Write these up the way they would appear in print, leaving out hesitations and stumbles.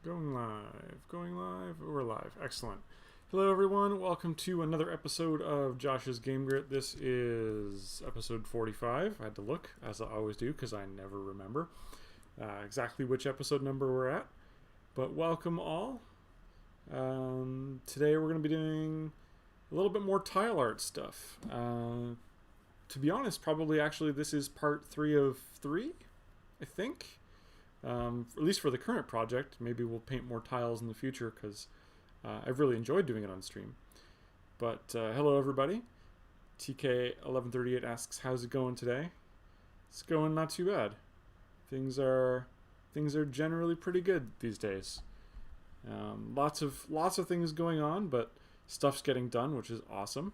Going live, we're live. Excellent. Hello everyone, welcome to another episode of Josh's Game Grit. This is episode 45. I had to look, as I always do, because I never remember exactly which episode number we're at. But welcome all. Today we're going to be doing a little bit more tile art stuff. To be honest, probably actually this is part 3 of 3, I think. At least for the current project. Maybe we'll paint more tiles in the future because I've really enjoyed doing it on stream. But hello everybody. TK1138 asks, how's it going today? It's going not too bad. Things are generally pretty good these days. Lots of things going on, but stuff's getting done, which is awesome.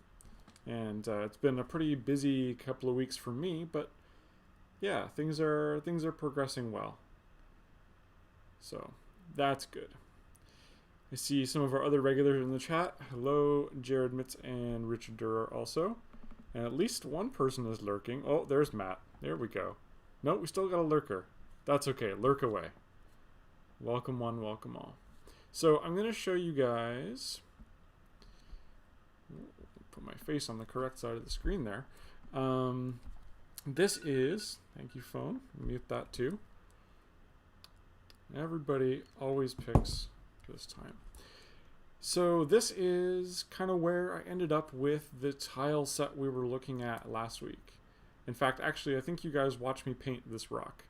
And it's been a pretty busy couple of weeks for me, but yeah, things are progressing well. So that's good. I see some of our other regulars in the chat. Hello, Jared Mitz and Richard Durer also. And at least one person is lurking. Oh, there's Matt. There we go. No, we still got a lurker. That's okay. Lurk away. Welcome one, welcome all. So I'm going to show you guys. Put my face on the correct side of the screen there. This is, thank you phone, mute that too. Everybody always picks this time. So this is kind of where I ended up with the tile set we were looking at last week. In fact, actually, I think you guys watched me paint this rock.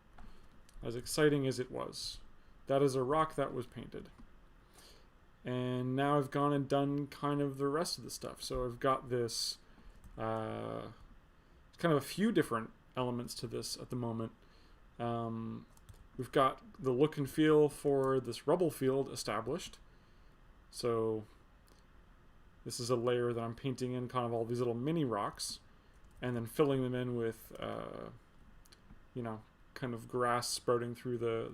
As exciting as it was. That is a rock that was painted. And now I've gone and done kind of the rest of the stuff. So I've got this kind of a few different elements to this at the moment. We've got the look and feel for this rubble field established. So this is a layer that I'm painting in kind of all these little mini rocks and then filling them in with, you know, kind of grass sprouting through the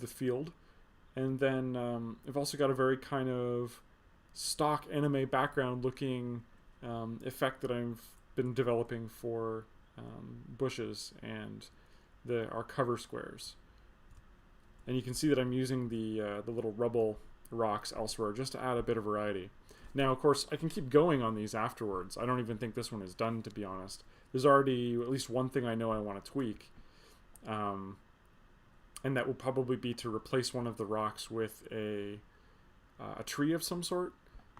field. And then I've also got a very kind of stock anime background looking effect that I've been developing for bushes and our cover squares. And you can see that I'm using the little rubble rocks elsewhere just to add a bit of variety. Now, of course, I can keep going on these afterwards. I don't even think this one is done, to be honest. There's already at least one thing I know I want to tweak. And that will probably be to replace one of the rocks with a tree of some sort.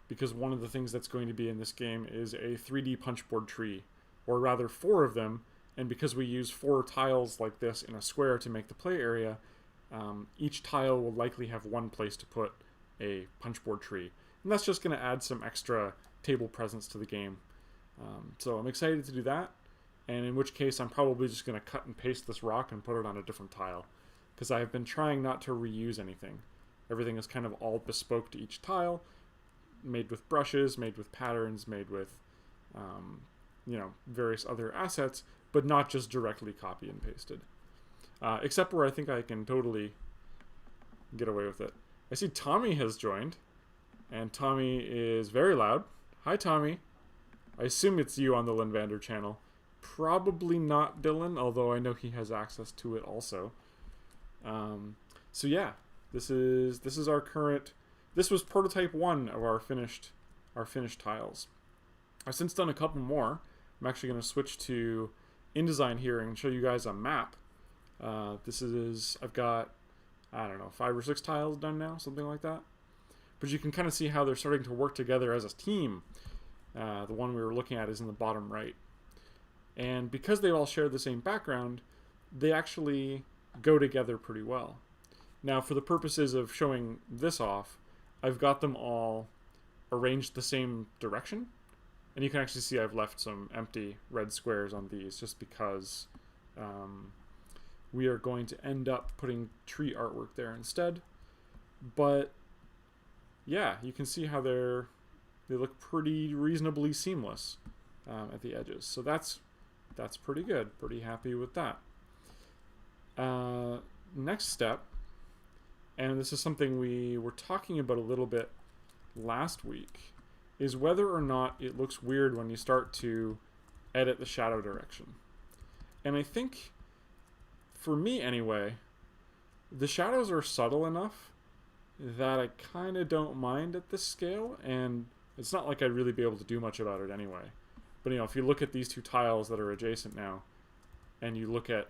Because one of the things that's going to be in this game is a 3D punchboard tree. Or rather, 4 of them. And because we use 4 tiles like this in a square to make the play area, each tile will likely have one place to put a punchboard tree. And that's just going to add some extra table presence to the game. So I'm excited to do that. And in which case I'm probably just going to cut and paste this rock and put it on a different tile. Because I've been trying not to reuse anything. Everything is kind of all bespoke to each tile. Made with brushes, made with patterns, made with you know, various other assets. But not just directly copy and pasted. Except where I think I can totally get away with it. I see Tommy has joined. And Tommy is very loud. Hi, Tommy. I assume it's you on the Linvander channel. Probably not Dylan, although I know he has access to it also. So yeah, this is our current... This was prototype 1 of our finished tiles. I've since done a couple more. I'm actually going to switch to InDesign here and show you guys a map. I've got, I don't know, 5 or 6 tiles done now, something like that. But you can kind of see how they're starting to work together as a team. The one we were looking at is in the bottom right. And because they all share the same background, they actually go together pretty well. Now, for the purposes of showing this off, I've got them all arranged the same direction. And you can actually see I've left some empty red squares on these just because we are going to end up putting tree artwork there instead. But yeah, you can see how they look pretty reasonably seamless at the edges. So that's pretty good. Pretty happy with that. Next step, and this is something we were talking about a little bit last week, is whether or not it looks weird when you start to edit the shadow direction. And I think, for me anyway, The shadows are subtle enough that I kind of don't mind at this scale, and it's not like I'd really be able to do much about it anyway. But, you know, if you look at these two tiles that are adjacent now, and you look at,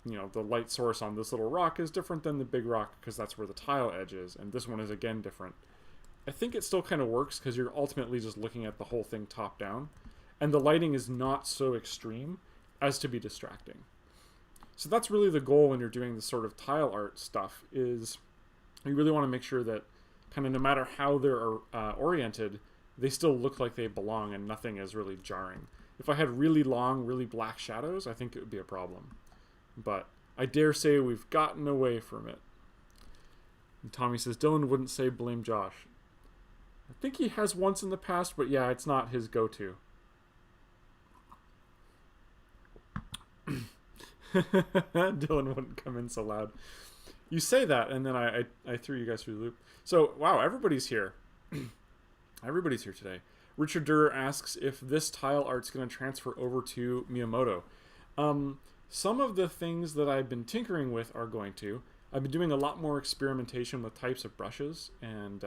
you know, the light source on this little rock is different than the big rock because that's where the tile edge is, and this one is again different. I think it still kind of works because you're ultimately just looking at the whole thing top down, and the lighting is not so extreme as to be distracting. So that's really the goal when you're doing this sort of tile art stuff, is you really want to make sure that kind of no matter how they're oriented, they still look like they belong and nothing is really jarring. If I had really long, really black shadows, I think it would be a problem. But I dare say we've gotten away from it. And Tommy says, Dylan wouldn't say blame Josh. I think he has once in the past, but yeah, it's not his go-to. Dylan wouldn't come in so loud. You say that, and then I threw you guys through the loop. So, wow, everybody's here. Everybody's here today. Richard Durr asks if this tile art's going to transfer over to Miyamoto. Some of the things that I've been tinkering with are going to. I've been doing a lot more experimentation with types of brushes and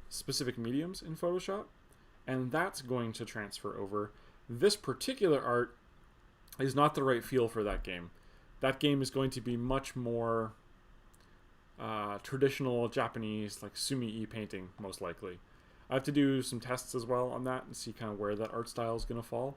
specific mediums in Photoshop, and that's going to transfer over. This particular art is not the right feel for that game. That game is going to be much more traditional Japanese, like sumi-e painting, most likely. I have to do some tests as well on that and see kind of where that art style is going to fall.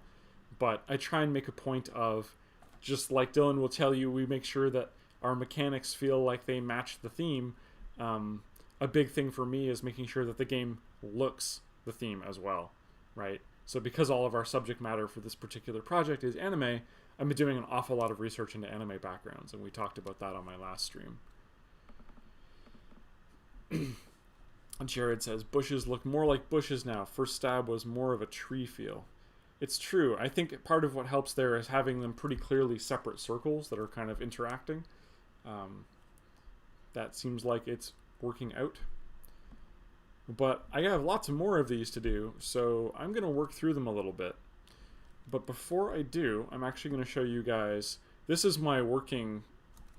But I try and make a point of, just like Dylan will tell you, we make sure that our mechanics feel like they match the theme. A big thing for me is making sure that the game looks the theme as well, right? So because all of our subject matter for this particular project is anime, I've been doing an awful lot of research into anime backgrounds, and we talked about that on my last stream. Jared says, bushes look more like bushes now. First stab was more of a tree feel. It's true. I think part of what helps there is having them pretty clearly separate circles that are kind of interacting. That seems like it's working out. But I have lots more of these to do, so I'm going to work through them a little bit. But before I do, I'm actually going to show you guys, this is my working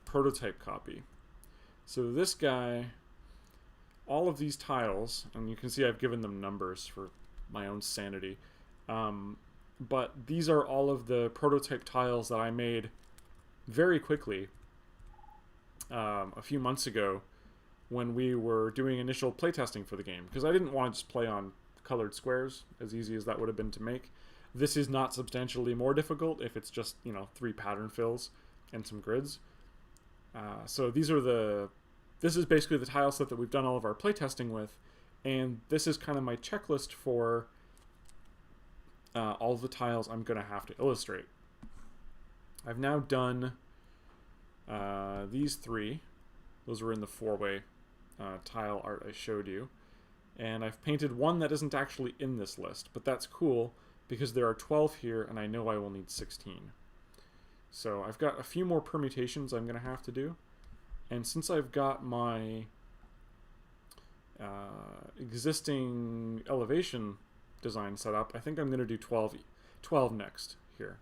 prototype copy. So this guy, all of these tiles, and you can see I've given them numbers for my own sanity, but these are all of the prototype tiles that I made very quickly a few months ago when we were doing initial playtesting for the game, because I didn't want to just play on colored squares, as easy as that would have been to make. This is not substantially more difficult if it's just, 3 pattern fills and some grids. So these are this is basically the tile set that we've done all of our playtesting with, and this is kind of my checklist for all of the tiles I'm going to have to illustrate. I've now done these 3. Those were in the 4-way tile art I showed you. And I've painted one that isn't actually in this list, but that's cool because there are 12 here and I know I will need 16. So I've got a few more permutations I'm going to have to do. And since I've got my existing elevation design set up, I think I'm going to do 12 next here.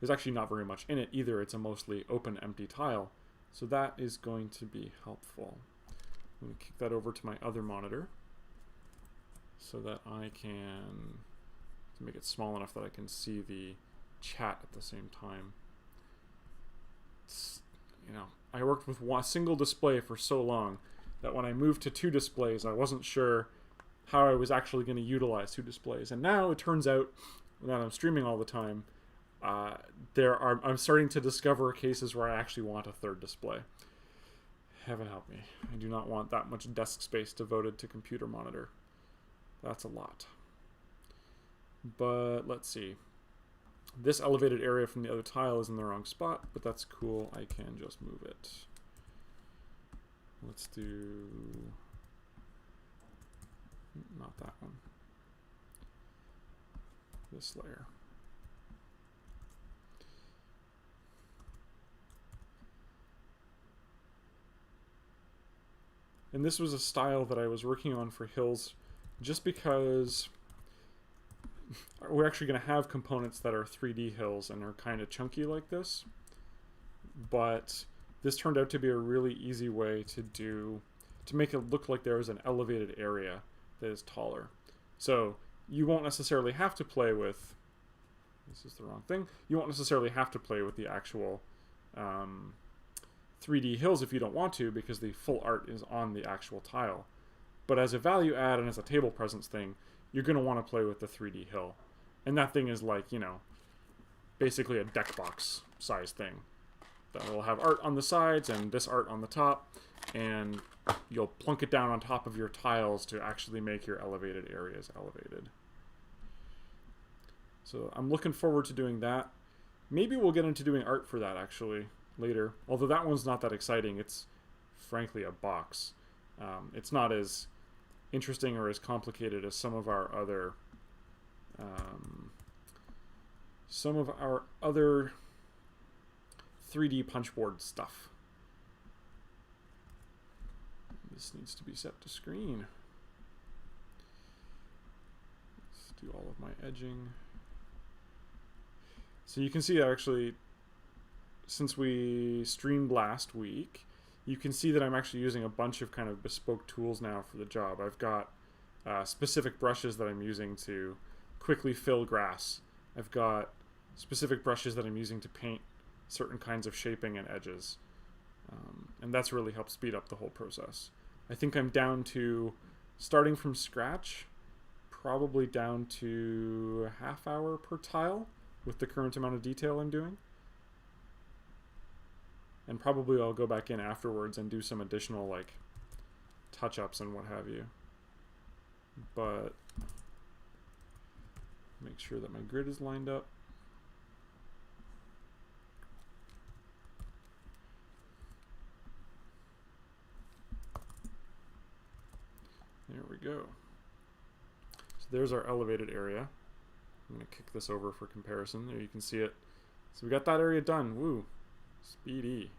There's actually not very much in it either. It's a mostly open, empty tile. So that is going to be helpful. I'm going to kick that over to my other monitor so that I can make it small enough that I can see the chat at the same time. I worked with one single display for so long that when I moved to 2 displays, I wasn't sure how I was actually going to utilize 2 displays. And now it turns out that I'm streaming all the time, I'm starting to discover cases where I actually want a 3rd display. Heaven help me. I do not want that much desk space devoted to computer monitor. That's a lot. But let's see. This elevated area from the other tile is in the wrong spot, but that's cool. I can just move it. Let's do... not that one. This layer. And this was a style that I was working on for Hills just because we're actually going to have components that are 3D hills and are kind of chunky like this. But this turned out to be a really easy way to make it look like there is an elevated area that is taller. So you won't necessarily have to play with, this is the wrong thing, you won't necessarily have to play with the actual 3D hills if you don't want to, because the full art is on the actual tile. But as a value add and as a table presence thing, you're going to want to play with the 3D hill. And that thing is like, you know, basically a deck box size thing. That will have art on the sides and this art on the top, and you'll plunk it down on top of your tiles to actually make your elevated areas elevated. So I'm looking forward to doing that. Maybe we'll get into doing art for that actually later, although that one's not that exciting. It's frankly a box. It's not as interesting or as complicated as some of our other 3D punchboard stuff. This needs to be set to screen. Let's do all of my edging. So you can see actually, since we streamed last week, you can see that I'm actually using a bunch of kind of bespoke tools now for the job. I've got specific brushes that I'm using to quickly fill grass. I've got specific brushes that I'm using to paint certain kinds of shaping and edges. And that's really helped speed up the whole process. I think I'm down to, starting from scratch, probably down to a half hour per tile with the current amount of detail I'm doing. And probably I'll go back in afterwards and do some additional like touch-ups and what have you. But make sure that my grid is lined up. There we go. So there's our elevated area. I'm going to kick this over for comparison. There you can see it. So we got that area done. Woo. Speedy.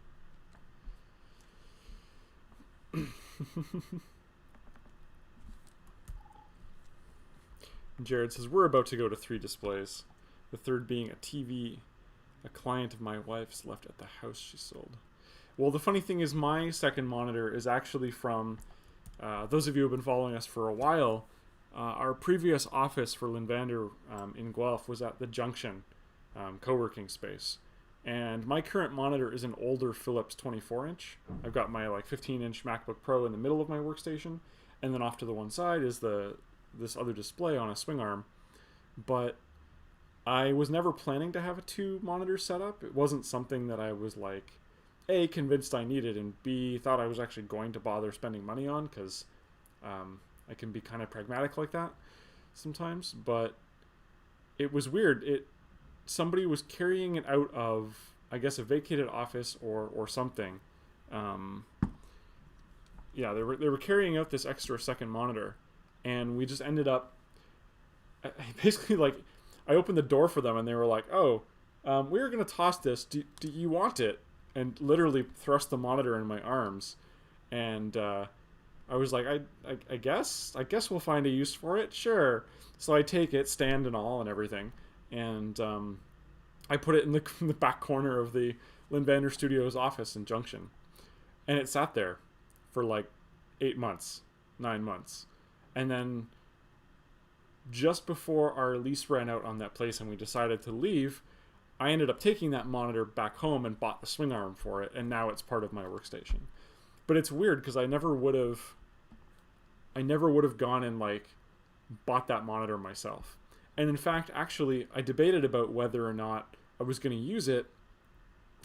Jared says, we're about to go to 3 displays. The third being a TV a client of my wife's left at the house she sold. Well, the funny thing is my second monitor is actually from, those of you who have been following us for a while, our previous office for Linvander in Guelph was at the Junction co-working space. And my current monitor is an older Philips 24-inch. I've got my like 15-inch MacBook Pro in the middle of my workstation, and then off to the one side is this other display on a swing arm. But I was never planning to have a 2-monitor setup. It wasn't something that I was like, A, convinced I needed, and B, thought I was actually going to bother spending money on, because I can be kind of pragmatic like that sometimes. But it was weird. Somebody was carrying it out of, I guess, a vacated office or something. Yeah, they were carrying out this extra second monitor, and we just ended up basically like, I opened the door for them and they were like, "Oh, we were gonna toss this. Do you want it?" And literally thrust the monitor in my arms, and I was like, I guess we'll find a use for it. Sure. So I take it, stand and all and everything. And I put it in the back corner of the Linvander Studios office in Junction. And it sat there for like 8 months, 9 months. And then just before our lease ran out on that place and we decided to leave, I ended up taking that monitor back home and bought the swing arm for it. And now it's part of my workstation. But it's weird because I never would have gone and like bought that monitor myself. And in fact, actually, I debated about whether or not I was going to use it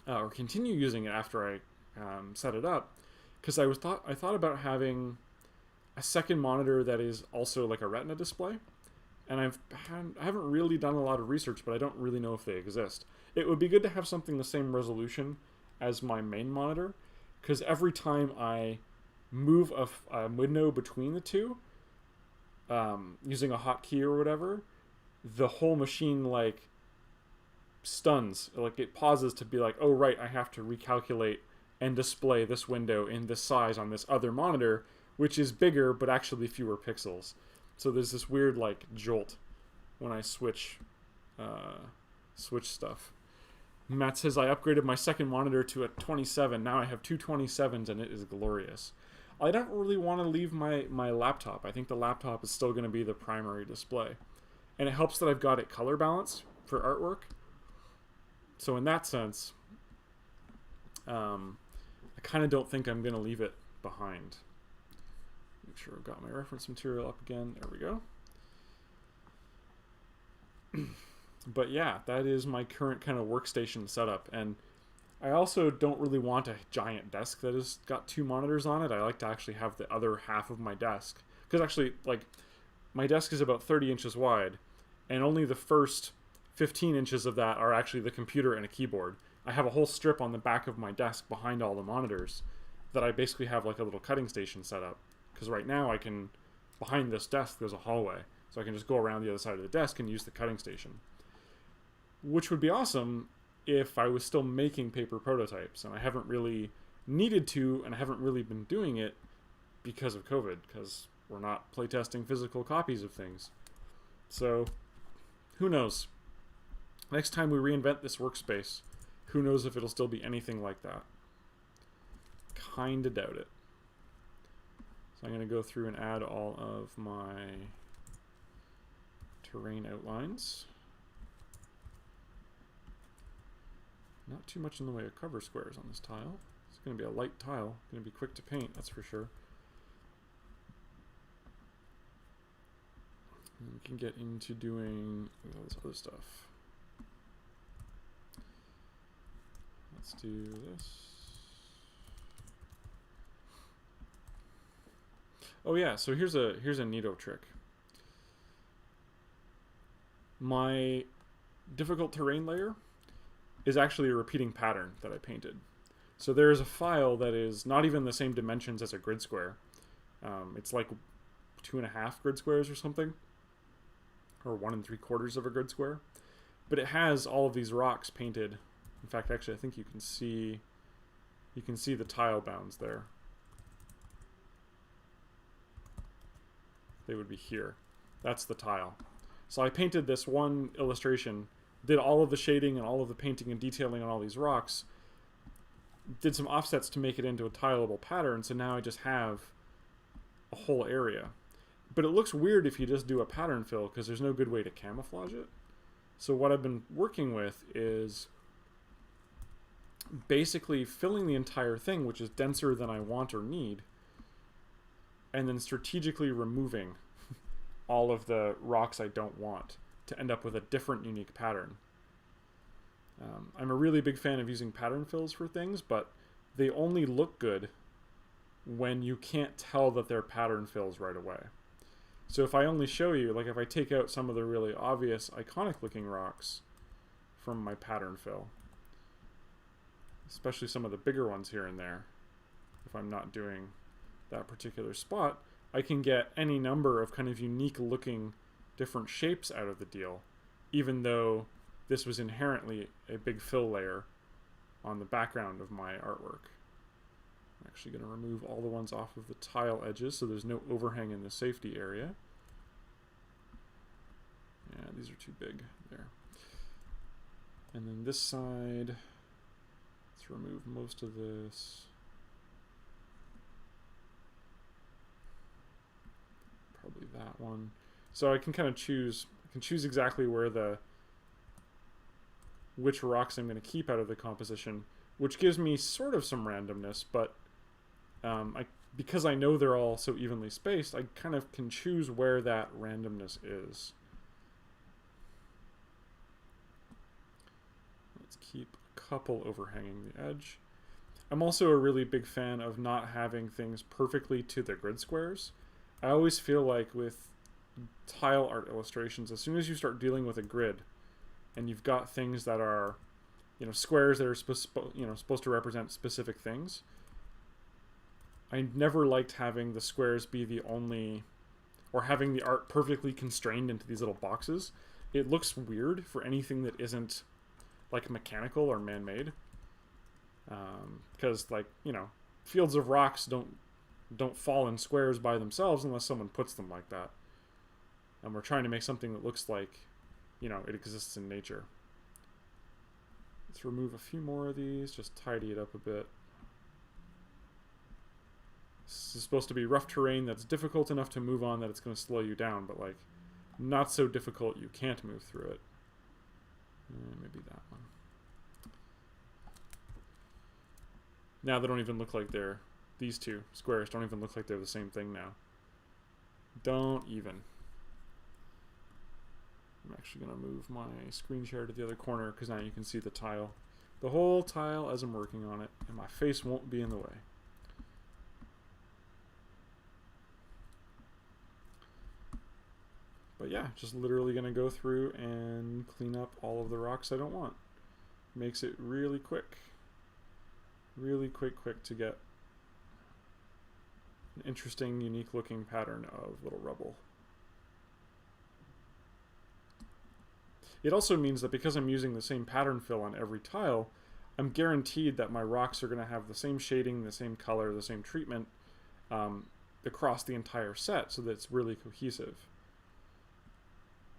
or continue using it after I set it up, because I thought about having a second monitor that is also like a Retina display, and I haven't really done a lot of research, but I don't really know if they exist. It would be good to have something the same resolution as my main monitor, because every time I move a window between the two, using a hotkey or whatever, the whole machine like stuns, like it pauses to be like, oh right, I have to recalculate and display this window in this size on this other monitor, which is bigger but actually fewer pixels. So there's this weird like jolt when I switch stuff. Matt says, I upgraded my second monitor to a 27. Now I have two 27s and it is glorious. I don't really want to leave my laptop. I think the laptop is still going to be the primary display. And it helps that I've got it color balanced for artwork. So in that sense, I kind of don't think I'm going to leave it behind. Make sure I've got my reference material up again. There we go. But yeah, that is my current kind of workstation setup. And I also don't really want a giant desk that has got two monitors on it. I like to actually have the other half of my desk. Because actually, like, my desk is about 30 inches wide, and only the first 15 inches of that are actually the computer and a keyboard. I have a whole strip on the back of my desk behind all the monitors that I basically have like a little cutting station set up. Because right now behind this desk there's a hallway. So I can just go around the other side of the desk and use the cutting station. Which would be awesome if I was still making paper prototypes. And I haven't really needed to, and I haven't really been doing it because of COVID. Because we're not playtesting physical copies of things. So, who knows? Next time we reinvent this workspace, who knows if it'll still be anything like that. Kinda doubt it. So I'm going to go through and add all of my terrain outlines. Not too much in the way of cover squares on this tile. It's going to be a light tile. Going to be quick to paint, that's for sure. And we can get into doing all this other stuff. Let's do this. Oh yeah, so here's a neato trick. My difficult terrain layer is actually a repeating pattern that I painted. So there is a file that is not even the same dimensions as a grid square. It's like 2.5 grid squares or something, or 1 3/4 of a grid square. But it has all of these rocks painted. In fact, actually, I think you can see the tile bounds there. They would be here. That's the tile. So I painted this one illustration, did all of the shading and all of the painting and detailing on all these rocks, did some offsets to make it into a tileable pattern, so now I just have a whole area. But it looks weird if you just do a pattern fill because there's no good way to camouflage it. So what I've been working with is basically filling the entire thing, which is denser than I want or need, and then strategically removing all of the rocks I don't want to end up with a different unique pattern. I'm a really big fan of using pattern fills for things, but they only look good when you can't tell that they're pattern fills right away. So if I only show you, like if I take out some of the really obvious iconic looking rocks from my pattern fill, especially some of the bigger ones here and there, if I'm not doing that particular spot, I can get any number of kind of unique looking different shapes out of the deal, even though this was inherently a big fill layer on the background of my artwork. I'm actually going to remove all the ones off of the tile edges so there's no overhang in the safety area. Yeah, these are too big there. And then this side, let's remove most of this. Probably that one. So I can kind of choose, I can choose exactly where which rocks I'm going to keep out of the composition, which gives me sort of some randomness, but because I know they're all so evenly spaced, I kind of can choose where that randomness is. Let's keep a couple overhanging the edge. I'm also a really big fan of not having things perfectly to the grid squares. I always feel like with tile art illustrations, as soon as you start dealing with a grid and you've got things that are, squares that are supposed to represent specific things, I never liked having the squares be the only, or having the art perfectly constrained into these little boxes. It looks weird for anything that isn't like mechanical or man-made, because fields of rocks don't fall in squares by themselves unless someone puts them like that. And we're trying to make something that looks like, it exists in nature. Let's remove a few more of these, just tidy it up a bit. This is supposed to be rough terrain that's difficult enough to move on that it's going to slow you down, but like not so difficult you can't move through it. Maybe that one. Now they don't even look like they're, these two squares don't even look like they're the same thing now. Don't even. I'm actually going to move my screen share to the other corner because now you can see the tile. The whole tile as I'm working on it, and my face won't be in the way. But yeah, just literally going to go through and clean up all of the rocks I don't want. Makes it really quick. Really quick to get an interesting, unique looking pattern of little rubble. It also means that because I'm using the same pattern fill on every tile, I'm guaranteed that my rocks are going to have the same shading, the same color, the same treatment across the entire set so that it's really cohesive.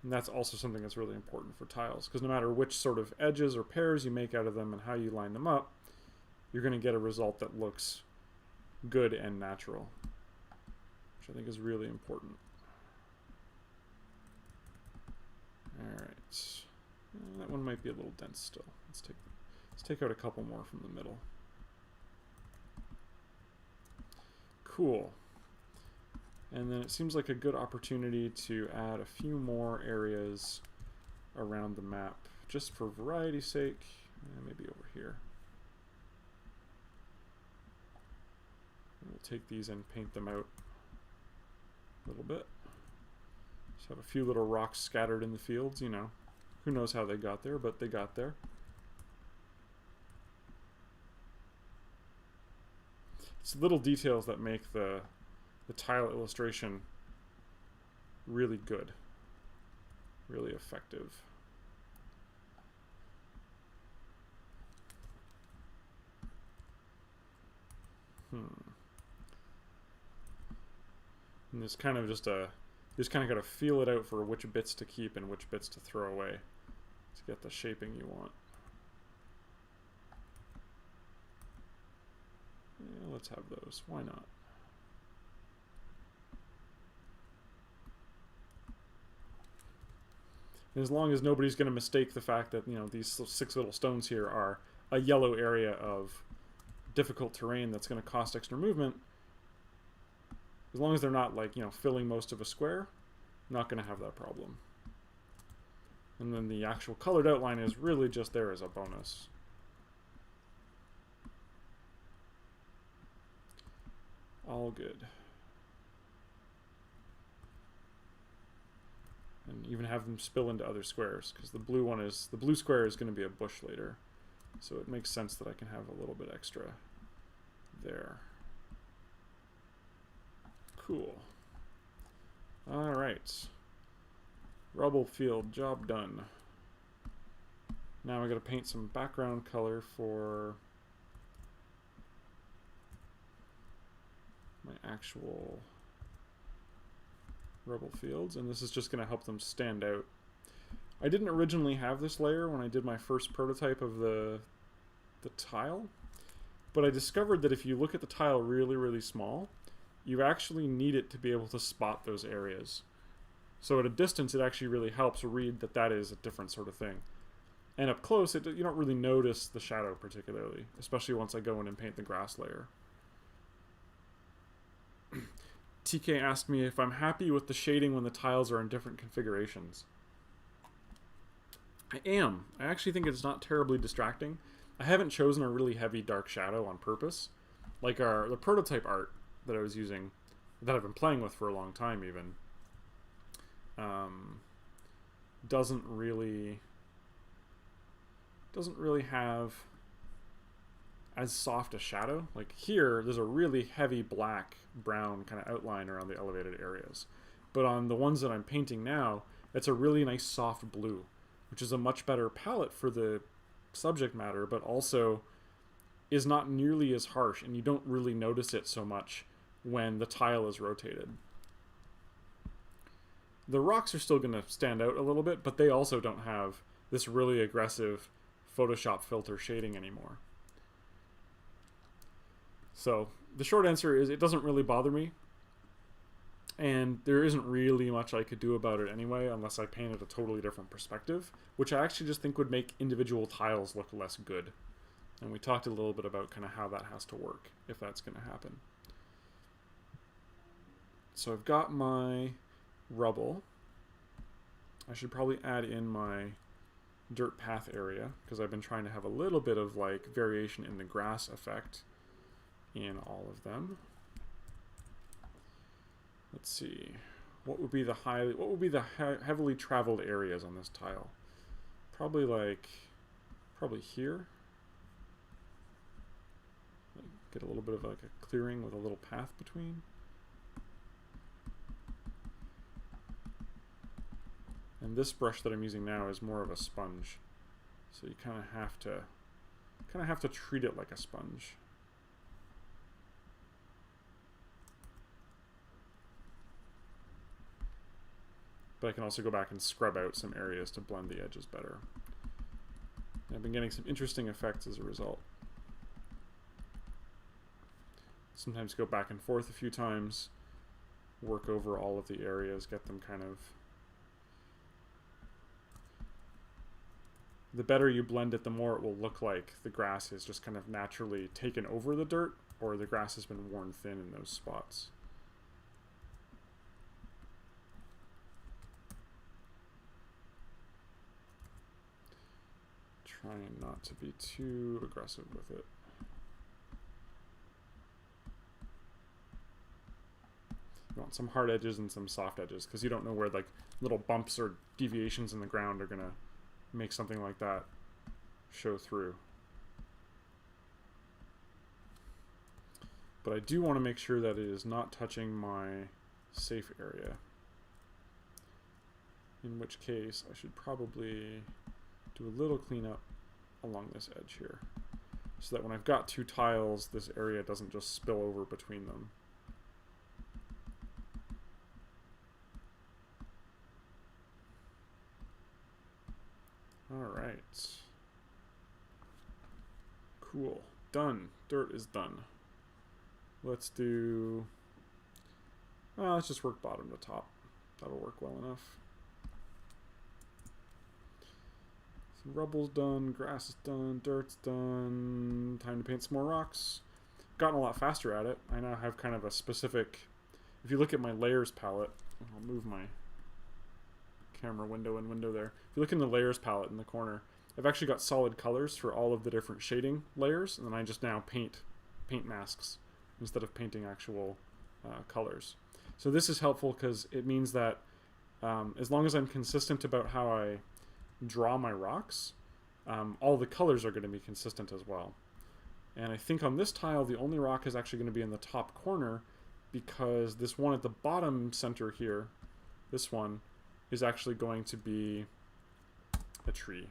And that's also something that's really important for tiles, because no matter which sort of edges or pairs you make out of them and how you line them up, you're going to get a result that looks good and natural, which I think is really important. Alright. That one might be a little dense still. Let's take out a couple more from the middle. Cool. And then it seems like a good opportunity to add a few more areas around the map, just for variety's sake. Maybe over here. We'll take these and paint them out a little bit. Just have a few little rocks scattered in the fields, you know. Who knows how they got there, but they got there. It's little details that make the tile illustration really good, really effective. And there's kind of just a, you just kind of got to feel it out for which bits to keep and which bits to throw away to get the shaping you want. Yeah, let's have those. Why not? And as long as nobody's going to mistake the fact that, you know, these 6 little stones here are a yellow area of difficult terrain that's going to cost extra movement, as long as they're not, like, you know, filling most of a square, I'm not going to have that problem. And then the actual colored outline is really just there as a bonus. All good. And even have them spill into other squares, because the blue square is going to be a bush later. So it makes sense that I can have a little bit extra there. Cool. Alright. Rubble field, job done. Now I gotta paint some background color for my actual rubble fields, and this is just gonna help them stand out. I didn't originally have this layer when I did my first prototype of the tile, but I discovered that if you look at the tile really small, you actually need it to be able to spot those areas. So at a distance, it actually really helps read that that is a different sort of thing. And up close, you don't really notice the shadow particularly, especially once I go in and paint the grass layer. TK asked me if I'm happy with the shading when the tiles are in different configurations. I am. I actually think it's not terribly distracting. I haven't chosen a really heavy dark shadow on purpose. Like the prototype art that I was using, that I've been playing with for a long time even, doesn't really have as soft a shadow. Like here, there's a really heavy black, brown kind of outline around the elevated areas. But on the ones that I'm painting now, it's a really nice soft blue, which is a much better palette for the subject matter, but also is not nearly as harsh, and you don't really notice it so much when the tile is rotated. The rocks are still going to stand out a little bit, but they also don't have this really aggressive Photoshop filter shading anymore. So the short answer is it doesn't really bother me. And there isn't really much I could do about it anyway, unless I painted a totally different perspective, which I actually just think would make individual tiles look less good. And we talked a little bit about kind of how that has to work, if that's going to happen. So I've got my rubble. I should probably add in my dirt path area, because I've been trying to have a little bit of like variation in the grass effect in all of them. Let's see, what would be the heavily traveled areas on this tile? Probably here. Get a little bit of like a clearing with a little path between. And this brush that I'm using now is more of a sponge, so you kind of have to treat it like a sponge. But I can also go back and scrub out some areas to blend the edges better. And I've been getting some interesting effects as a result. Sometimes go back and forth a few times, work over all of the areas, get them kind of... The better you blend it, the more it will look like the grass is just kind of naturally taken over the dirt, or the grass has been worn thin in those spots. Trying not to be too aggressive with it. You want some hard edges and some soft edges, because you don't know where like little bumps or deviations in the ground are gonna make something like that show through. But I do want to make sure that it is not touching my safe area, in which case I should probably do a little cleanup along this edge here, so that when I've got two tiles, this area doesn't just spill over between them. Alright. Cool. Done. Dirt is done. Let's do... let's just work bottom to top. That'll work well enough. So rubble's done, grass is done, dirt's done. Time to paint some more rocks. Gotten a lot faster at it. I now have kind of a specific... If you look at my layers palette, I'll move my camera window and window there. If you look in the layers palette in the corner, I've actually got solid colors for all of the different shading layers, and then I just now paint masks instead of painting actual colors. So this is helpful because it means that as long as I'm consistent about how I draw my rocks, all the colors are going to be consistent as well. And I think on this tile the only rock is actually going to be in the top corner, because this one at the bottom center here, this one, is actually going to be a tree.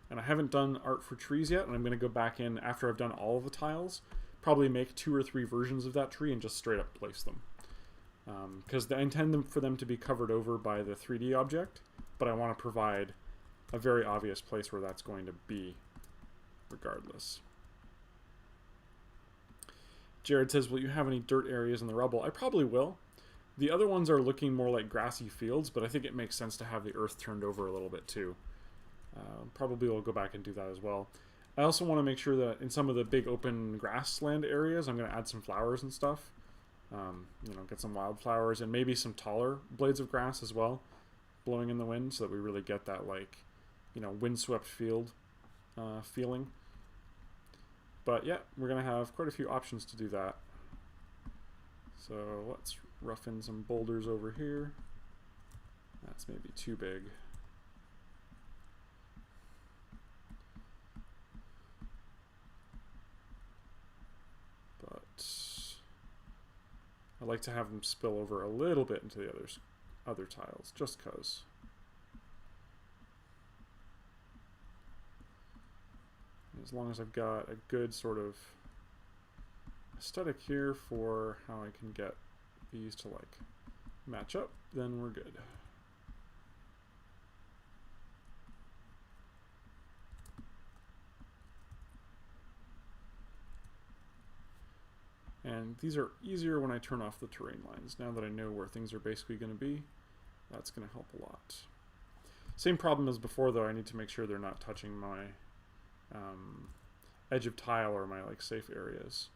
And I haven't done art for trees yet, and I'm going to go back in after I've done all of the tiles, probably make 2 or 3 versions of that tree and just straight up place them. Because I intend for them to be covered over by the 3D object, but I want to provide a very obvious place where that's going to be regardless. Jared says, will you have any dirt areas in the rubble? I probably will. The other ones are looking more like grassy fields, but I think it makes sense to have the earth turned over a little bit too. Probably we'll go back and do that as well. I also want to make sure that in some of the big open grassland areas, I'm going to add some flowers and stuff. You know, get some wildflowers and maybe some taller blades of grass as well, blowing in the wind, so that we really get that, like, you know, windswept field feeling. But yeah, we're going to have quite a few options to do that. So let's rough in some boulders over here. That's maybe too big. But I like to have them spill over a little bit into the other tiles, just cause. As long as I've got a good sort of aesthetic here for how I can get these to like match up, then we're good. And these are easier when I turn off the terrain lines. Now that I know where things are basically going to be, that's going to help a lot. Same problem as before, though. I need to make sure they're not touching my edge of tile or my like safe areas,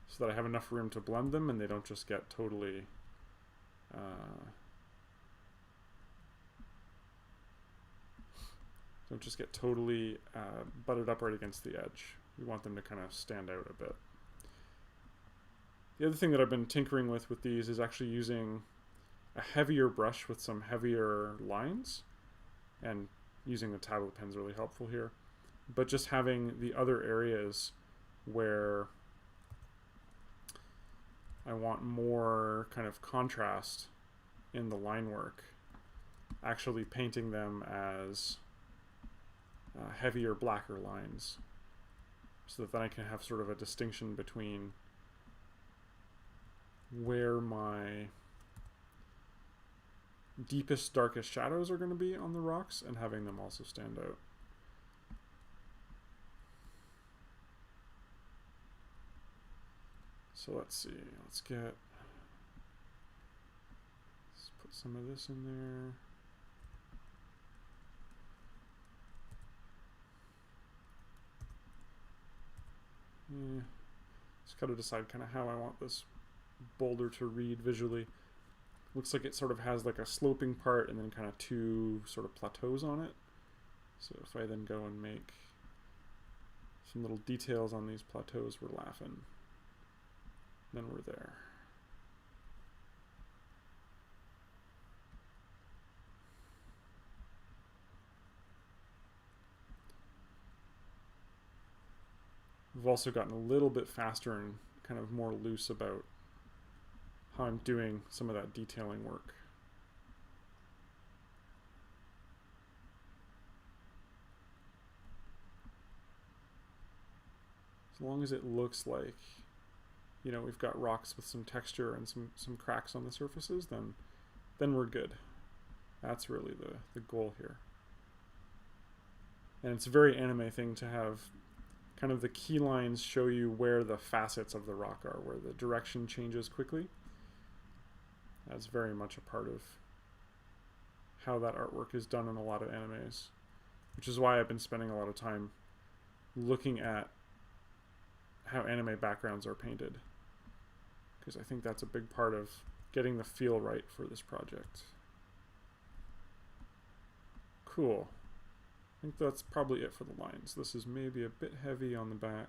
so that I have enough room to blend them and they don't just get totally butted up right against the edge. We want them to kind of stand out a bit. The other thing that I've been tinkering with these is actually using a heavier brush with some heavier lines, and using the tablet pen is really helpful here. But just having the other areas where I want more kind of contrast in the line work, actually painting them as heavier, blacker lines, so that then I can have sort of a distinction between where my deepest, darkest shadows are going to be on the rocks, and having them also stand out. So let's see, let's put some of this in there. Just got to decide kind of how I want this boulder to read visually. Looks like it sort of has like a sloping part and then kind of two sort of plateaus on it. So if I then go and make some little details on these plateaus, we're laughing. Then we're there. We've also gotten a little bit faster and kind of more loose about how I'm doing some of that detailing work. As long as it looks like, you know, we've got rocks with some texture and some cracks on the surfaces, then we're good. That's really the goal here. And it's a very anime thing to have kind of the key lines show you where the facets of the rock are, where the direction changes quickly. That's very much a part of how that artwork is done in a lot of animes, which is why I've been spending a lot of time looking at how anime backgrounds are painted, because I think that's a big part of getting the feel right for this project. Cool. I think that's probably it for the lines. This is maybe a bit heavy on the back.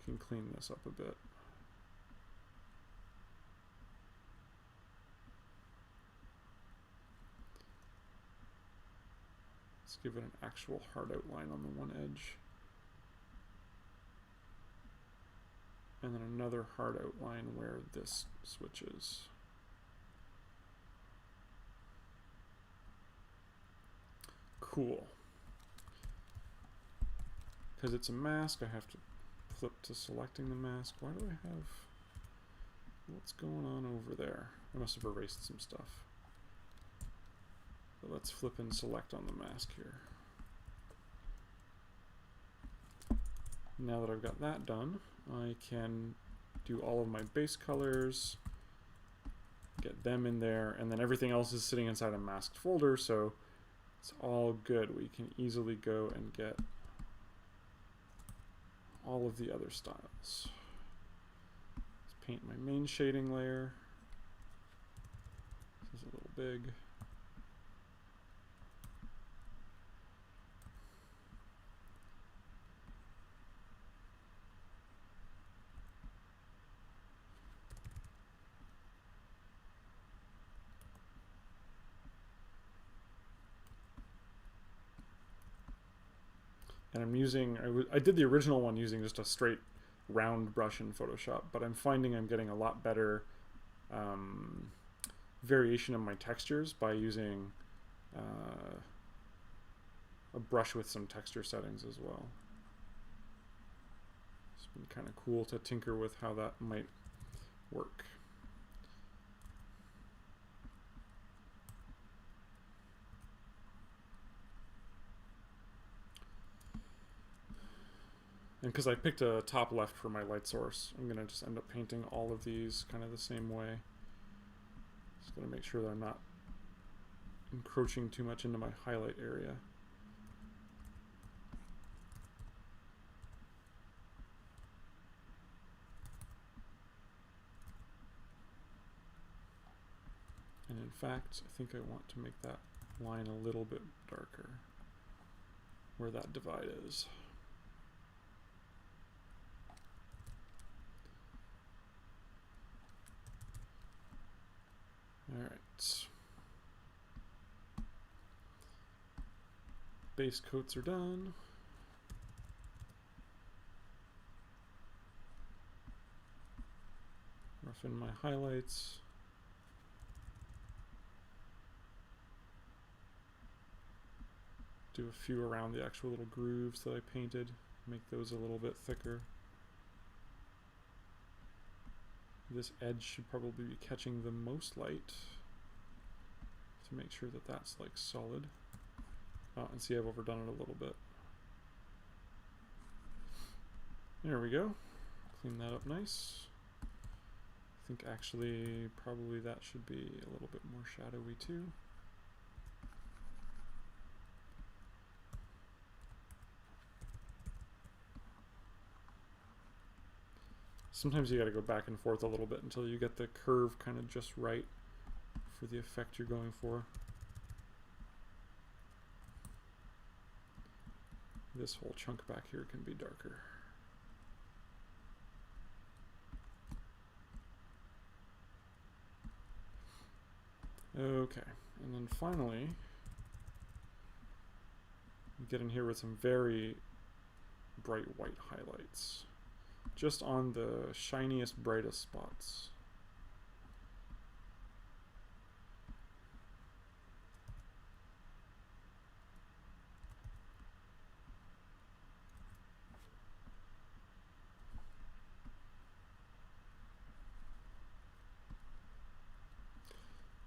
Can clean this up a bit. Let's give it an actual hard outline on the one edge. And then another hard outline where this switches. Cool. Because it's a mask, I have to flip to selecting the mask. Why do I have... What's going on over there? I must have erased some stuff. But let's flip and select on the mask here. Now that I've got that done, I can do all of my base colors, get them in there, and then everything else is sitting inside a masked folder, so it's all good. We can easily go and get all of the other styles. Let's paint my main shading layer. This is a little big. And I'm using, I did the original one using just a straight round brush in Photoshop, but I'm finding I'm getting a lot better variation of my textures by using a brush with some texture settings as well. It's been kind of cool to tinker with how that might work. And because I picked a top left for my light source, I'm going to just end up painting all of these kind of the same way. Just going to make sure that I'm not encroaching too much into my highlight area. And in fact, I think I want to make that line a little bit darker where that divide is. All right. Base coats are done. Roughen my highlights. Do a few around the actual little grooves that I painted. Make those a little bit thicker. This edge should probably be catching the most light to make sure that that's like solid. Oh, and see, I've overdone it a little bit. There we go. Clean that up nice. I think actually probably that should be a little bit more shadowy too. Sometimes you got to go back and forth a little bit until you get the curve kind of just right for the effect you're going for. This whole chunk back here can be darker. Okay, and then finally, get in here with some very bright white highlights. Just on the shiniest, brightest spots.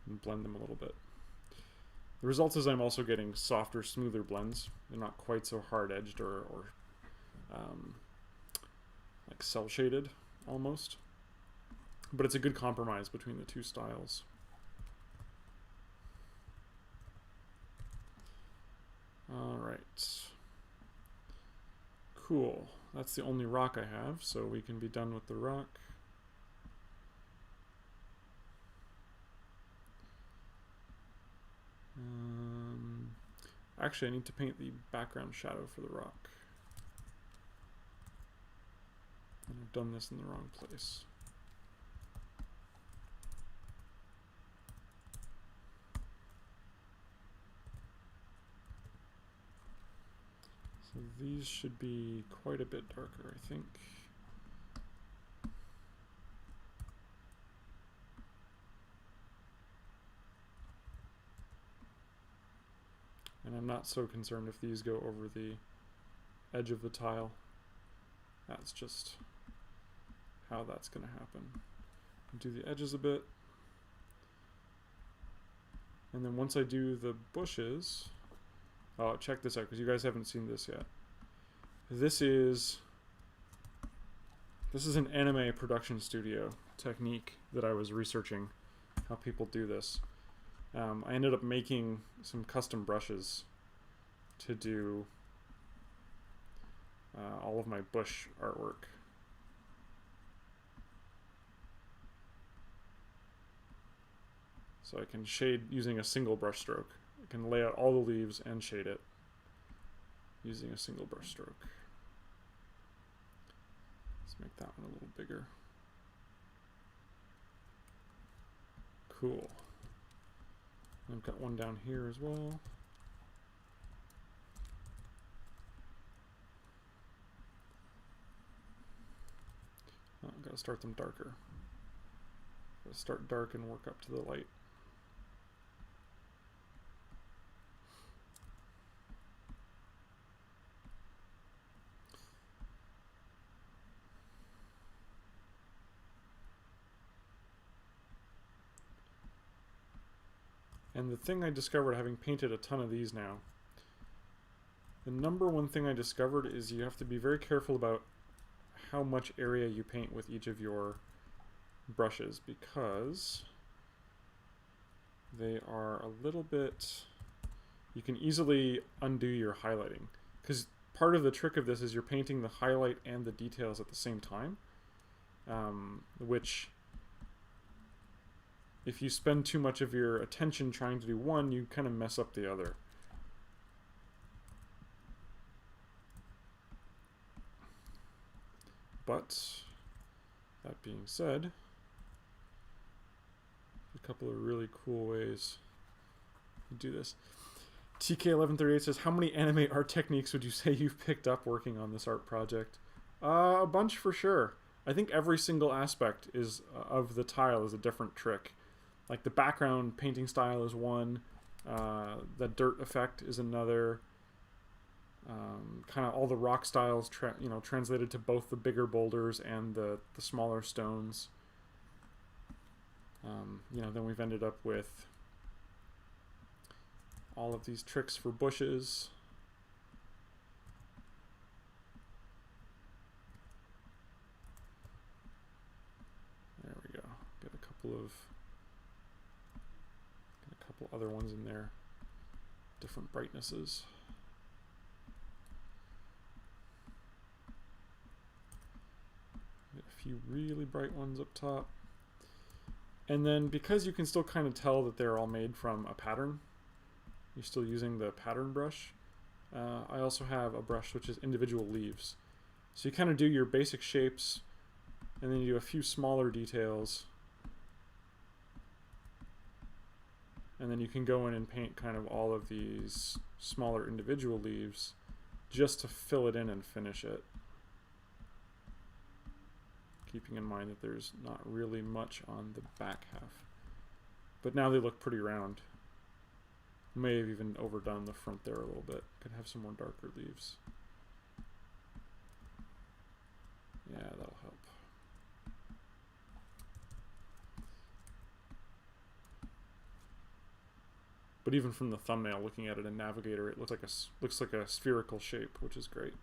And blend them a little bit. The result is I'm also getting softer, smoother blends. They're not quite so hard-edged or like cell shaded almost, but it's a good compromise between the two styles. All right, cool. That's the only rock I have, so we can be done with the rock. Actually, I need to paint the background shadow for the rock. And I've done this in the wrong place. So these should be quite a bit darker, I think. And I'm not so concerned if these go over the edge of the tile. That's just how that's going to happen. Do the edges a bit. And then once I do the bushes, oh, check this out because you guys haven't seen this yet. This is an anime production studio technique that I was researching how people do this. I ended up making some custom brushes to do all of my bush artwork. So I can shade using a single brush stroke. I can lay out all the leaves and shade it using a single brush stroke. Let's make that one a little bigger. Cool. I've got one down here as well. Oh, I've got to start them darker. Gotta start dark and work up to the light. And the thing I discovered having painted a ton of these now The number one thing I discovered is you have to be very careful about how much area you paint with each of your brushes, because they are a little bit... You can easily undo your highlighting, because part of the trick of this is you're painting the highlight and the details at the same time, which, if you spend too much of your attention trying to do one, you kind of mess up the other. But that being said, a couple of really cool ways to do this. TK1138 says, how many anime art techniques would you say you've picked up working on this art project? A bunch for sure. I think every single aspect is of the tile is a different trick. Like the background painting style is one, the dirt effect is another. Kind of all the rock styles, translated to both the bigger boulders and the smaller stones. Then we've ended up with all of these tricks for bushes. There we go. Get a couple other ones in there. Different brightnesses. Get a few really bright ones up top. And then because you can still kind of tell that they're all made from a pattern, you're still using the pattern brush. I also have a brush which is individual leaves. So you kind of do your basic shapes, and then you do a few smaller details. And then you can go in and paint kind of all of these smaller individual leaves just to fill it in and finish it. Keeping in mind that there's not really much on the back half. But now they look pretty round. May have even overdone the front there a little bit. Could have some more darker leaves. Yeah, that'll help. But even from the thumbnail, looking at it in Navigator, it looks like a spherical shape, which is great.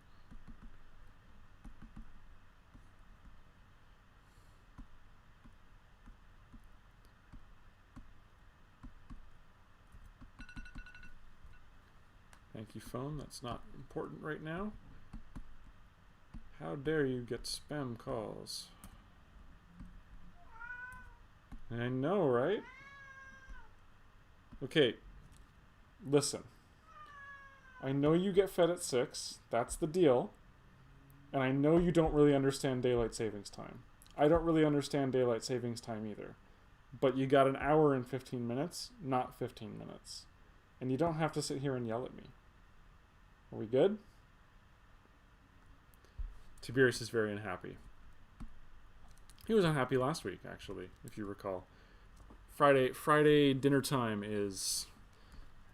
Thank you, phone. That's not important right now. How dare you get spam calls? I know, right? Okay. Listen. I know you get fed at 6. That's the deal. And I know you don't really understand daylight savings time. I don't really understand daylight savings time either. But you got an hour and 15 minutes, not 15 minutes. And you don't have to sit here and yell at me. Are we good? Tiberius is very unhappy. He was unhappy last week, actually, if you recall. Friday dinner time is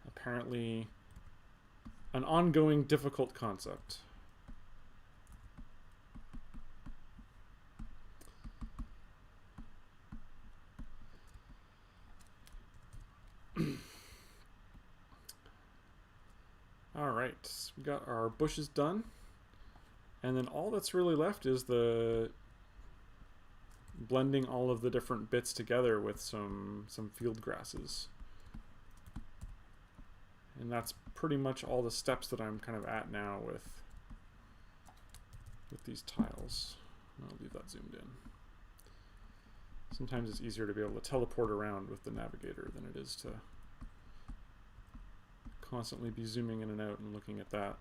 apparently an ongoing difficult concept. All right, we got our bushes done. And then all that's really left is the blending all of the different bits together with some field grasses. And that's pretty much all the steps that I'm kind of at now with these tiles. I'll leave that zoomed in. Sometimes it's easier to be able to teleport around with the Navigator than it is to constantly be zooming in and out and looking at that.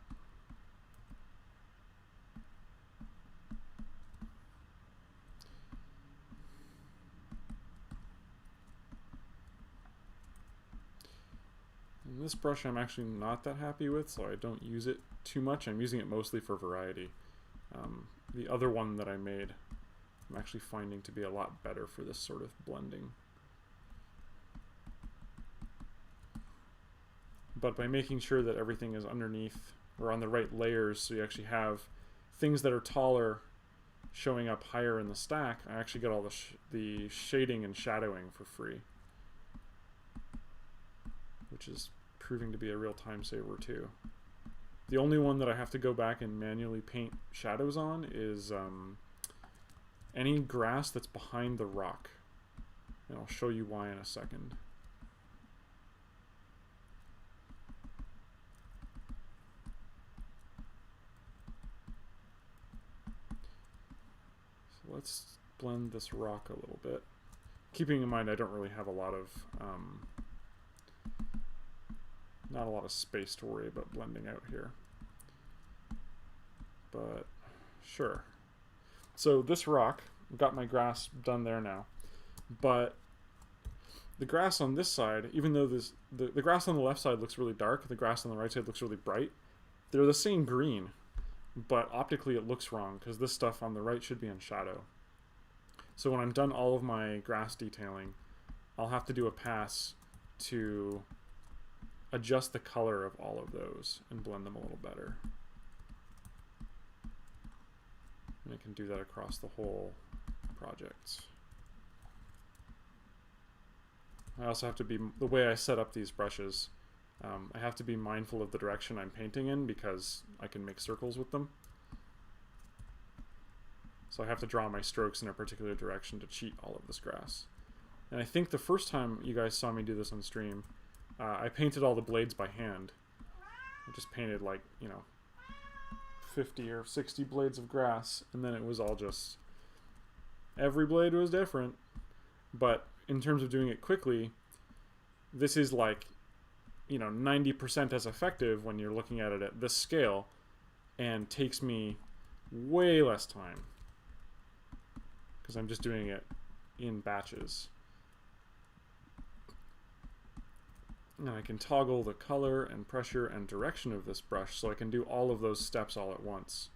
And this brush I'm actually not that happy with, so I don't use it too much. I'm using it mostly for variety. The other one that I made, I'm actually finding to be a lot better for this sort of blending. But by making sure that everything is underneath or on the right layers, so you actually have things that are taller showing up higher in the stack, I actually get all the shading and shadowing for free, which is proving to be a real time saver too. The only one that I have to go back and manually paint shadows on is any grass that's behind the rock. And I'll show you why in a second. So let's blend this rock a little bit. Keeping in mind I don't really have a lot of not a lot of space to worry about blending out here. But sure. So this rock, I've got my grass done there now. But the grass on this side, even though the grass on the left side looks really dark, the grass on the right side looks really bright, they're the same green, but optically it looks wrong because this stuff on the right should be in shadow. So when I'm done all of my grass detailing, I'll have to do a pass to adjust the color of all of those and blend them a little better. And I can do that across the whole project. I also have to be, the way I set up these brushes, I have to be mindful of the direction I'm painting in because I can make circles with them. So I have to draw my strokes in a particular direction to cheat all of this grass. And I think the first time you guys saw me do this on stream, I painted all the blades by hand. I just painted like, 50 or 60 blades of grass, and then it was all just, every blade was different. But in terms of doing it quickly, this is like, 90% as effective when you're looking at it at this scale, and takes me way less time because I'm just doing it in batches. And I can toggle the color and pressure and direction of this brush so I can do all of those steps all at once.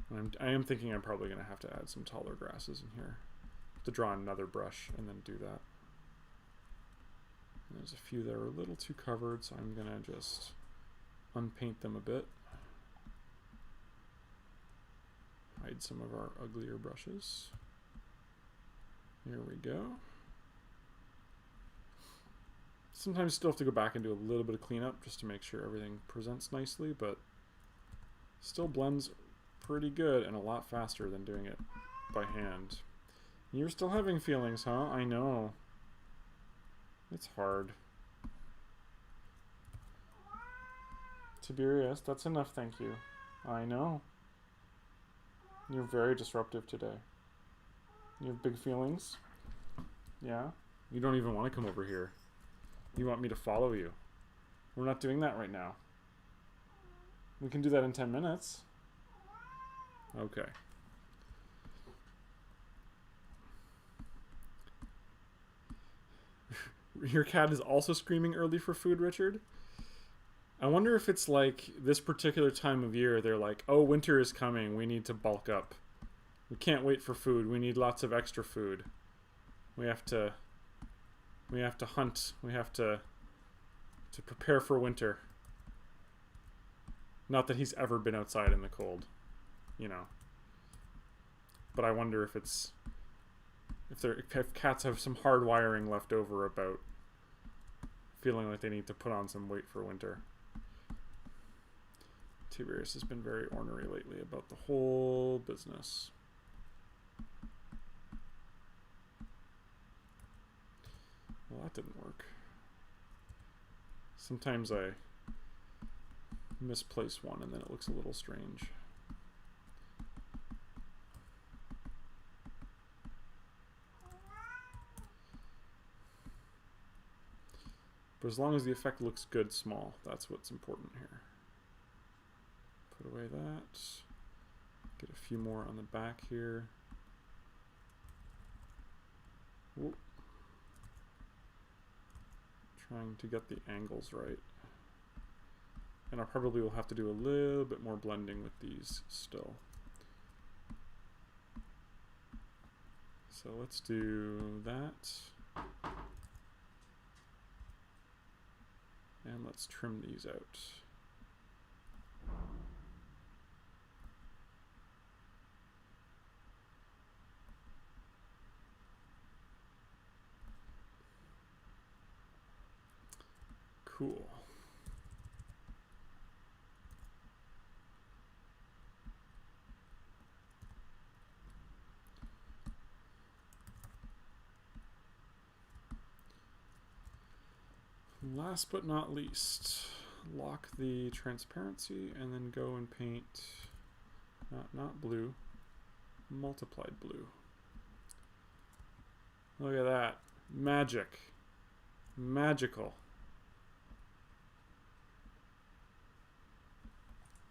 And I am thinking I'm probably going to have to add some taller grasses in here. To draw another brush and then do that. And there's a few that are a little too covered, so I'm going to just unpaint them a bit. Hide some of our uglier brushes. Here we go. Sometimes you still have to go back and do a little bit of cleanup just to make sure everything presents nicely, but still blends pretty good and a lot faster than doing it by hand. You're still having feelings, huh? I know. It's hard. Tiberius, that's enough, thank you. I know. You're very disruptive today. You have big feelings? Yeah? You don't even want to come over here. You want me to follow you. We're not doing that right now. We can do that in 10 minutes. Okay. Your cat is also screaming early for food, Richard? I wonder if it's like this particular time of year, they're like, oh, winter is coming, we need to bulk up. We can't wait for food, we need lots of extra food. We have to hunt, we have to prepare for winter. Not that he's ever been outside in the cold, But I wonder if it's if cats have some hard wiring left over about feeling like they need to put on some weight for winter. Tiberius has been very ornery lately about the whole business. Well, that didn't work. Sometimes I misplace one and then it looks a little strange. But as long as the effect looks good small, that's what's important here. Put away that. Get a few more on the back here. Whoop. Trying to get the angles right. And I probably will have to do a little bit more blending with these still. So let's do that. And let's trim these out. Cool. Last but not least, lock the transparency and then go and paint, not blue, multiplied blue. Look at that. Magic. Magical.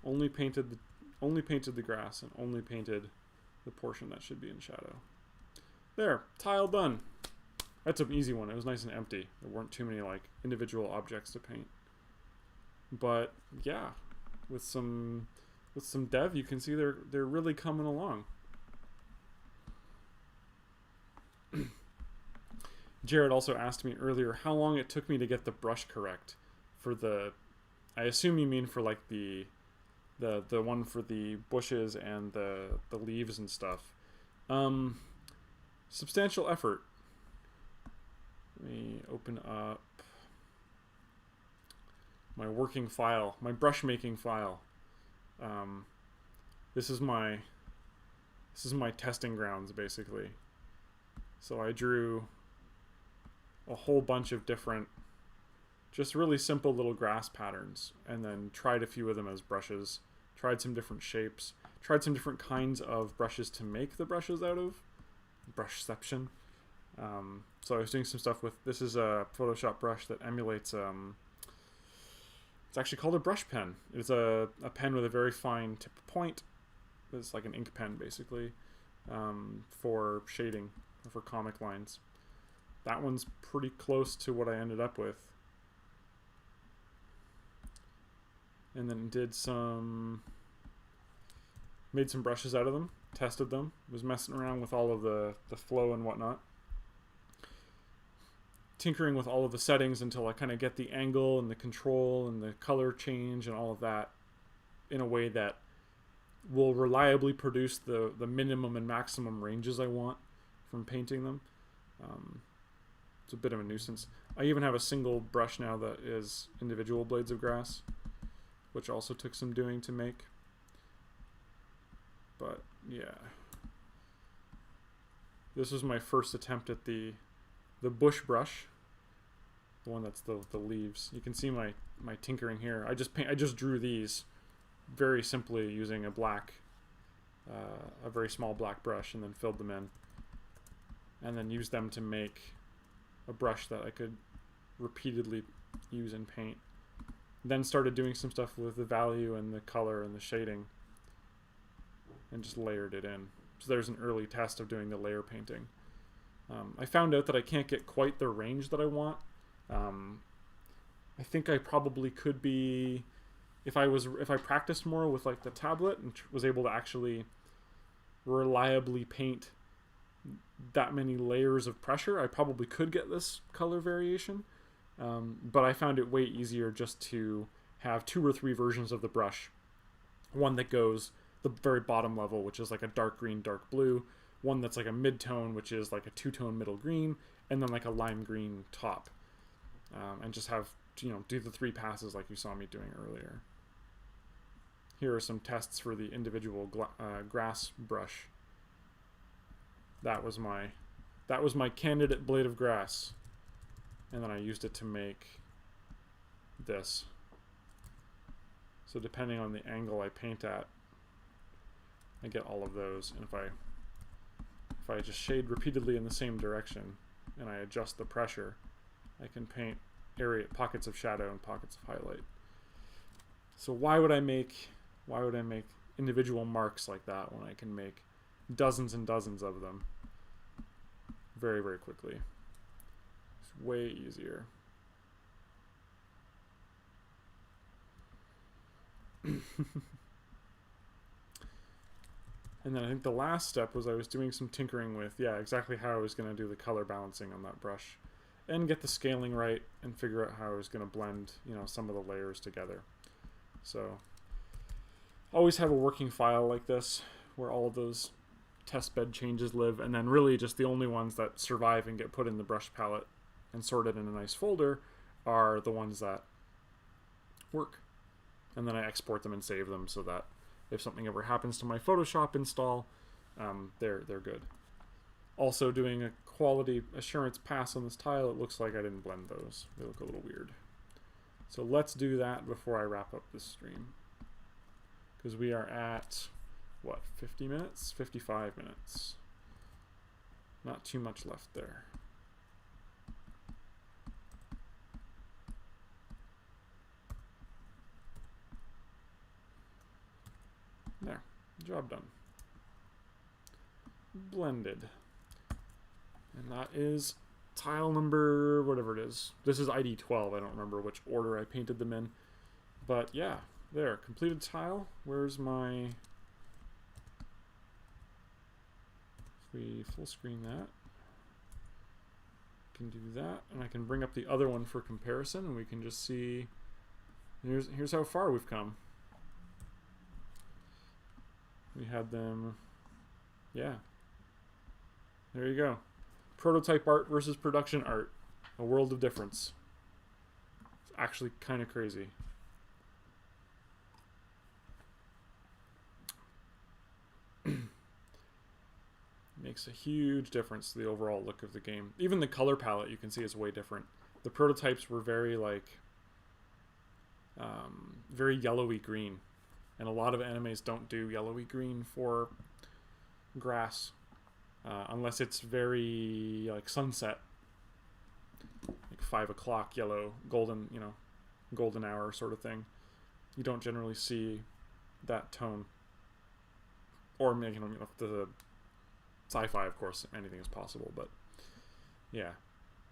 Only painted the grass and only painted the portion that should be in shadow. There, tile done. That's an easy one. It was nice and empty. There weren't too many like individual objects to paint. But yeah, with some dev, you can see they're really coming along. Jared also asked me earlier how long it took me to get the brush correct for the, I assume you mean for like the one for the bushes and the leaves and stuff. Substantial effort. Let me open up my working file, my brush making file. This is my testing grounds basically. So I drew a whole bunch of different, just really simple little grass patterns, and then tried a few of them as brushes, tried some different shapes, tried some different kinds of brushes to make the brushes out of, brushception. So I was doing some stuff with, this is a Photoshop brush that emulates, it's actually called a brush pen. It's a pen with a very fine tip point. It's like an ink pen basically, for shading, for comic lines. That one's pretty close to what I ended up with. And then made some brushes out of them, tested them, was messing around with all of the flow and whatnot. Tinkering with all of the settings until I kind of get the angle and the control and the color change and all of that in a way that will reliably produce the minimum and maximum ranges I want from painting them. It's a bit of a nuisance. I even have a single brush now that is individual blades of grass, which also took some doing to make. But yeah, this was my first attempt at the bush brush, the one that's the leaves. You can see my tinkering here. I just drew these very simply using a very small black brush, and then filled them in, and then used them to make a brush that I could repeatedly use and paint. Then started doing some stuff with the value and the color and the shading, and just layered it in. So there's an early test of doing the layer painting. I found out that I can't get quite the range that I want. I think I probably could be, if I practiced more with like the tablet and was able to actually reliably paint that many layers of pressure, I probably could get this color variation. But I found it way easier just to have 2 or 3 versions of the brush. One that goes the very bottom level, which is like a dark green, dark blue. One that's like a mid-tone, which is like a 2-tone middle green, and then like a lime green top. And just have, do the 3 passes like you saw me doing earlier. Here are some tests for the individual grass brush. That was my candidate blade of grass. And then I used it to make this. So depending on the angle I paint at, I get all of those. And if I just shade repeatedly in the same direction and I adjust the pressure, I can paint pockets of shadow and pockets of highlight. So why would I make individual marks like that when I can make dozens and dozens of them very, very quickly? It's way easier. And then I think the last step was I was doing some tinkering with, exactly how I was going to do the color balancing on that brush, and get the scaling right, and figure out how I was going to blend, some of the layers together. So always have a working file like this where all of those test bed changes live, and then really just the only ones that survive and get put in the brush palette and sorted in a nice folder are the ones that work. And then I export them and save them so that if something ever happens to my Photoshop install, they're good. Also doing a quality assurance pass on this tile, it looks like I didn't blend those. They look a little weird. So let's do that before I wrap up this stream. Because we are at, what, 50 minutes? 55 minutes. Not too much left there. There. Job done. Blended. And that is tile number, whatever it is. This is ID 12. I don't remember which order I painted them in. But yeah, there. Completed tile. Where's my... If we full screen that. Can do that. And I can bring up the other one for comparison. And we can just see... Here's how far we've come. We had them... Yeah. There you go. Prototype art versus production art. A world of difference. It's actually kind of crazy. Makes a huge difference to the overall look of the game. Even the color palette you can see is way different. The prototypes were very very yellowy green. And a lot of animes don't do yellowy green for grass. Unless it's very like sunset, like 5 o'clock yellow, golden, golden hour sort of thing. You don't generally see that tone. Or the sci-fi, of course, anything is possible. But yeah,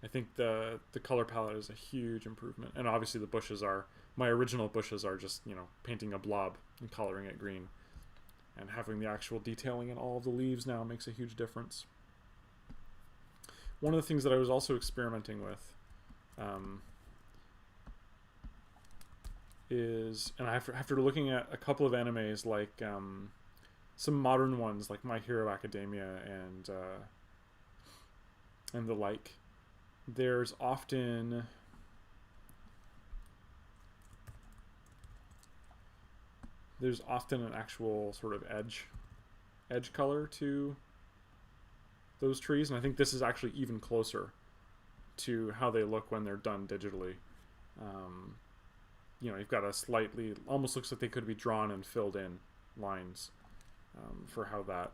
I think the color palette is a huge improvement. And obviously the bushes are, my original bushes are just painting a blob and coloring it green. And having the actual detailing in all of the leaves now makes a huge difference. One of the things that I was also experimenting with is, and after looking at a couple of animes like some modern ones like My Hero Academia and the like, there's often an actual sort of edge color to those trees, and I think this is actually even closer to how they look when they're done digitally. You've got a slightly, almost looks like they could be drawn and filled in lines for how that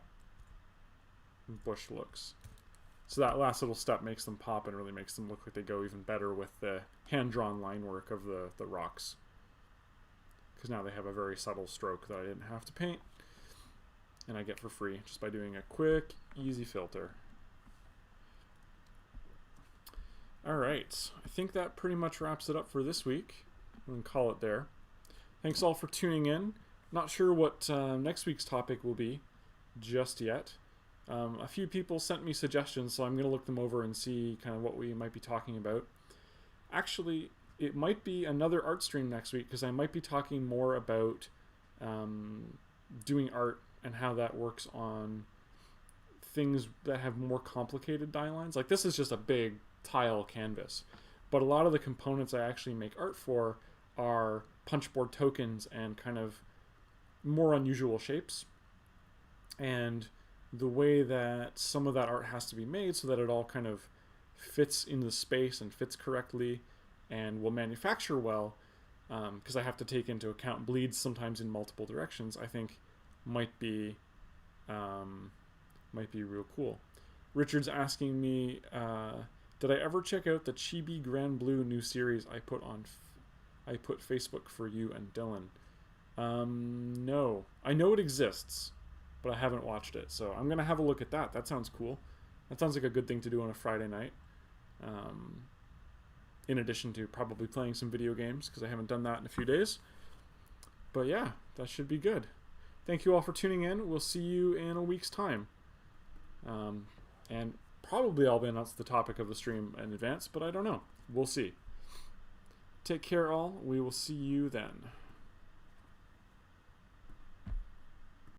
bush looks. So that last little step makes them pop and really makes them look like they go even better with the hand-drawn line work of the rocks. Because now they have a very subtle stroke that I didn't have to paint. And I get for free just by doing a quick, easy filter. Alright, I think that pretty much wraps it up for this week. We can call it there. Thanks all for tuning in. Not sure what next week's topic will be just yet. A few people sent me suggestions, so I'm going to look them over and see kind of what we might be talking about. Actually, it might be another art stream next week because I might be talking more about doing art and how that works on things that have more complicated die lines. Like this is just a big tile canvas, but a lot of the components I actually make art for are punchboard tokens and kind of more unusual shapes. And the way that some of that art has to be made so that it all kind of fits in the space and fits correctly and will manufacture well, because I have to take into account bleeds sometimes in multiple directions, I think might be real cool. Richard's asking me, did I ever check out the Chibi Grand Blue new series I put Facebook for you and Dylan? No. I know it exists, but I haven't watched it, so I'm gonna have a look at that. That sounds cool. That sounds like a good thing to do on a Friday night. In addition to probably playing some video games, because I haven't done that in a few days. But yeah, that should be good. Thank you all for tuning in. We'll see you in a week's time. And probably I'll announce the topic of the stream in advance, but I don't know. We'll see. Take care all. We will see you then.